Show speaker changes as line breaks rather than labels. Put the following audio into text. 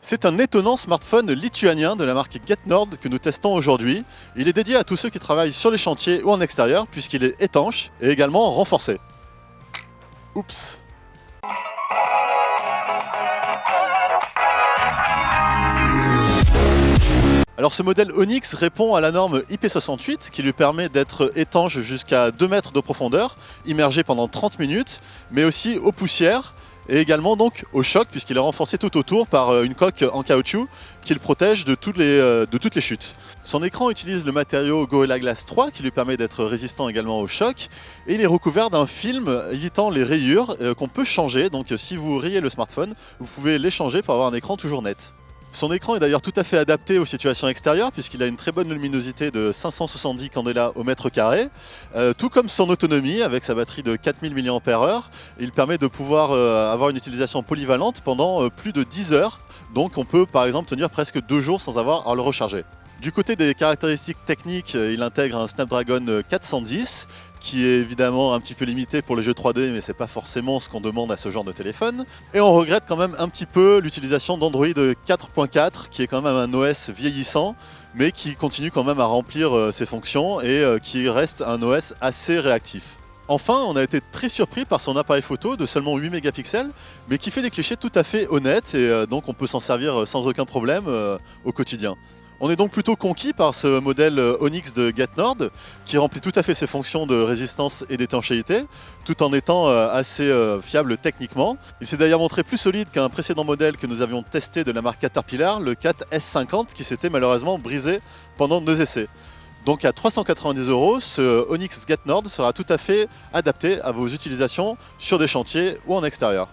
C'est un étonnant smartphone lituanien de la marque GetNord que nous testons aujourd'hui. Il est dédié à tous ceux qui travaillent sur les chantiers ou en extérieur puisqu'il est étanche et également renforcé. Oups. Alors ce modèle Onyx répond à la norme IP68 qui lui permet d'être étanche jusqu'à 2 mètres de profondeur, immergé pendant 30 minutes, mais aussi aux poussières et également donc au choc puisqu'il est renforcé tout autour par une coque en caoutchouc qui le protège de toutes les chutes. Son écran utilise le matériau Gorilla Glass 3 qui lui permet d'être résistant également au choc et il est recouvert d'un film évitant les rayures qu'on peut changer. Donc si vous rayez le smartphone, vous pouvez l'échanger pour avoir un écran toujours net. Son écran est d'ailleurs tout à fait adapté aux situations extérieures puisqu'il a une très bonne luminosité de 570 candela au mètre carré, tout comme son autonomie avec sa batterie de 4000 mAh. Il permet de pouvoir avoir une utilisation polyvalente pendant plus de 10 heures, donc on peut par exemple tenir presque 2 jours sans avoir à le recharger. Du côté des caractéristiques techniques, il intègre un Snapdragon 410 qui est évidemment un petit peu limité pour les jeux 3D, mais c'est pas forcément ce qu'on demande à ce genre de téléphone. Et on regrette quand même un petit peu l'utilisation d'Android 4.4 qui est quand même un OS vieillissant, mais qui continue quand même à remplir ses fonctions et qui reste un OS assez réactif. Enfin, on a été très surpris par son appareil photo de seulement 8 mégapixels, mais qui fait des clichés tout à fait honnêtes et donc on peut s'en servir sans aucun problème au quotidien. On est donc plutôt conquis par ce modèle Onyx de GetNord qui remplit tout à fait ses fonctions de résistance et d'étanchéité tout en étant assez fiable techniquement. Il s'est d'ailleurs montré plus solide qu'un précédent modèle que nous avions testé de la marque Caterpillar, le 4S50 qui s'était malheureusement brisé pendant nos essais. Donc à 390 €, ce Onyx GetNord sera tout à fait adapté à vos utilisations sur des chantiers ou en extérieur.